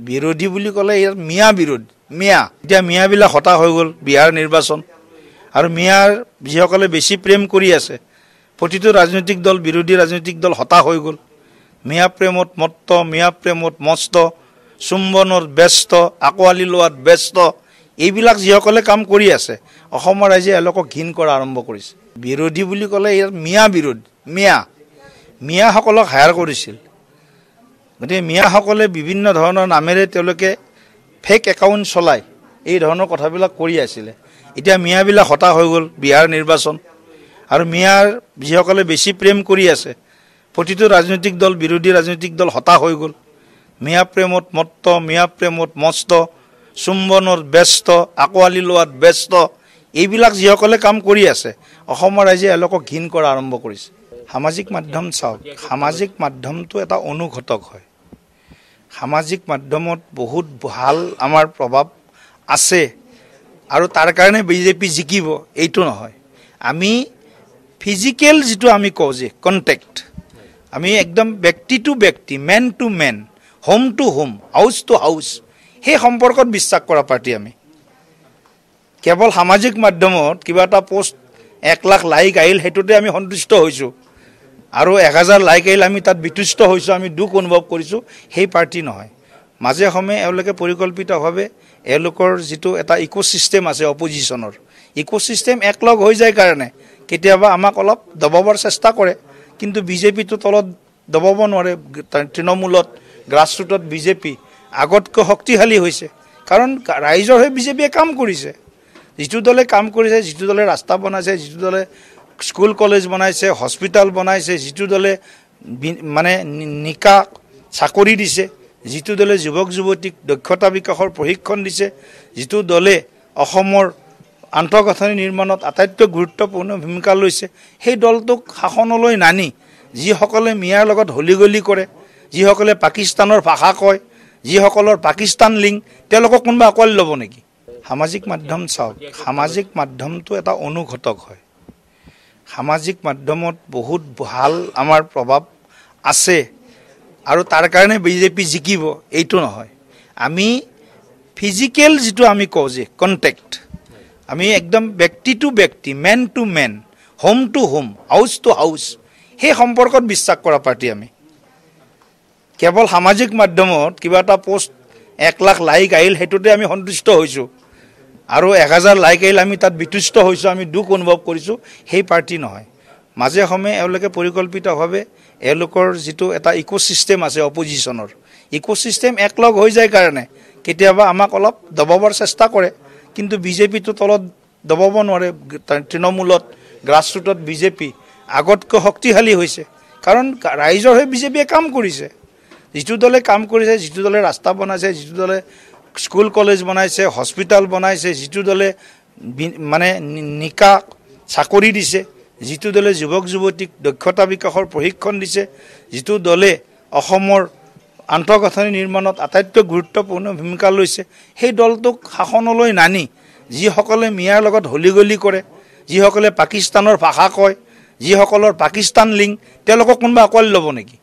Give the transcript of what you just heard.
বিৰোধী বুলি ক'লে ইয়াৰ মিয়া বিৰোধ মিয়া এতিয়া মিয়াবিলাক হতা হৈ গ'ল বিহাৰ নিৰ্বাচন আৰু মিয়াৰ যিসকলে বেছি প্ৰেম কৰি আছে প্ৰতিটো ৰাজনৈতিক দল বিৰোধী ৰাজনৈতিক দল হতা হৈ গ'ল মিয়া প্ৰেমত মত্ত মিয়া প্ৰেমত মস্ত চুম্বনৰ ব্যস্ত আকোৱালি লোৱাত ব্যস্ত এইবিলাক যিসকলে কাম কৰি আছে অসমৰ ৰাইজে এওঁলোকক ঘিণ কৰা আৰম্ভ কৰিছে বিৰোধী বুলি ক'লে ইয়াৰ মিয়া বিৰোধ মিয়াসকলক হায়াৰ কৰিছিল গতিকে মিয়াসকলে বিভিন্ন ধৰণৰ নামেৰে তেওঁলোকে ফেক একাউণ্ট চলাই এই ধৰণৰ কথাবিলাক কৰি আছিলে এতিয়া মিয়াবিলাক হতা হৈ গ'ল বিহাৰ নিৰ্বাচন আৰু মিয়াৰ যিসকলে বেছি প্ৰেম কৰি আছে প্ৰতিটো ৰাজনৈতিক দল বিৰোধী ৰাজনৈতিক দল হতা হৈ গ'ল মিয়া প্ৰেমত মত্ত মিয়া প্ৰেমত মস্ত চুম্বনৰ ব্যস্ত আকোৱালি লোৱাত ব্যস্ত এইবিলাক যিসকলে কাম কৰি আছে অসমৰ ৰাইজে এওঁলোকক ঘিণ কৰা আৰম্ভ কৰিছে সামাজিক মাধ্যম চাওক সামাজিক মাধ্যমটো এটা অনুঘটক হয় সামাজিক মাধ্যমত বহুত ভাল আমাৰ প্ৰভাৱ আছে আৰু তাৰ কাৰণে বিজেপি জিকিব এইটো নহয় আমি ফিজিক্যাল যেটো আমি কওঁ যে কন্টেক্ট আমি একদম ব্যক্তি টু ব্যক্তি men to men home to home house to house সেই সম্পৰ্কত বিশ্বাস কৰা পাৰ্টি আমি কেৱল সামাজিক মাধ্যমত কিবা এটা পোষ্ট 1 লাখ লাইক আহিল হেতুতে আমি সন্তুষ্ট হৈছো আৰু 1000 লাইক আহিল আমি তাত বিতুষ্ট হৈছো আমি দুখ অনুভৱ কৰিছো সেই পাৰ্টি নহয় মাজে সময়ে এওঁলোকে পৰিকল্পিতভাৱে এওঁলোকৰ যেটো এটা ইকোসিস্টেম আছে অপজিশনৰ ইকোসিস্টেম একলগ হৈ যায় কাৰণে কেতিয়াবা আমাক অলপ দবাবৰ চেষ্টা কৰে কিন্তু বিজেপিটো তলত দবাব নোৱাৰে তৃণমূলত গ্ৰাছৰুটত বিজেপি আগতকৈ শক্তিশালী হৈছে কাৰণ ৰাইজৰ হৈ বিজেপিয়ে কাম কৰিছে যেটো দলে কাম কৰিছে যেটো দলে ৰাস্তা বনাইছে যেটো দলে স্কুল কলেজ বনাইছে হস্পিটাল বনাইছে যেটো দলে মানে নিকা চাকৰি দিছে যেটো দলে যুৱক যুৱতীক দক্ষতা বিকাশৰ প্ৰশিক্ষণ দিছে যেটো দলে অসমৰ আন্তঃগাঁথনি নিৰ্মাণত আটাইতকৈ গুৰুত্বপূৰ্ণ ভূমিকা লৈছে সেই দলটোক শাসনলৈ নানি যিসকলে মিয়াৰ লগত হলিগলি কৰে যিসকলে পাকিস্তানৰ ভাষা কয় যিসকলৰ পাকিস্তান লিংক তেওঁলোকক কোনবা আকোৱালি ল'ব নেকি সামাজিক মাধ্যম চাওক সামাজিক মাধ্যমটো এটা অনুঘটক হয় সামাজিক মাধ্যমত বহুত ভাল আমাৰ প্ৰভাৱ আছে আৰু তাৰ কাৰণে বিজেপি জিকিব এইটো নহয় আমি ফিজিক্যাল যেটো আমি কওঁ যে কন্টেক্ট আমি একদম ব্যক্তি টু ব্যক্তি men to men home to home house to house সেই সম্পৰ্কত বিশ্বাস কৰা পাৰ্টি আমি কেৱল সামাজিক মাধ্যমত কিবা এটা পোষ্ট 1 লাখ লাইক আহিল হেতুতে আমি সন্তুষ্ট হৈছো আৰু 1000 লাইক আহিল আমি তাত বিতুষ্ট হৈছো আমি দুখ অনুভৱ কৰিছো সেই পাৰ্টি নহয় মাজে সময়ে এওঁলোকে পৰিকল্পিতভাৱে এওঁলোকৰ যেটো এটা ইকোসিস্টেম আছে অপজিশনৰ ইকোসিস্টেম একলগ হৈ যায় কাৰণে কেতিয়াবা আমাক অলপ দবাবৰ চেষ্টা কৰে কিন্তু বিজেপিটো তলত দবাব নোৱাৰে তৃণমূলত গ্ৰাছৰুটত বিজেপি আগতকৈ শক্তিশালী হৈছে কাৰণ ৰাইজৰ হৈ বিজেপিয়ে কাম কৰিছে যেটো দলে কাম কৰিছে যেটো দলে ৰাস্তা বনাইছে যেটো দলে স্কুল কলেজ বনাইছে হস্পিটাল বনাইছে যেটো দলে মানে নিকা চাকৰি দিছে যেটো দলে যুৱক যুৱতীক দক্ষতা বিকাশৰ প্ৰশিক্ষণ দিছে যেটো দলে অসমৰ আন্তঃগাঁথনি নিৰ্মাণত আটাইতকৈ গুৰুত্বপূৰ্ণ ভূমিকা লৈছে সেই দলটোক শাসনলৈ নানি যিসকলে মিয়াৰ লগত হলিগলি কৰে যিসকলে পাকিস্তানৰ ভাষা কয় যিসকলৰ পাকিস্তান লিংক তেওঁলোকক কোনবা আকোৱালি ল'ব নেকি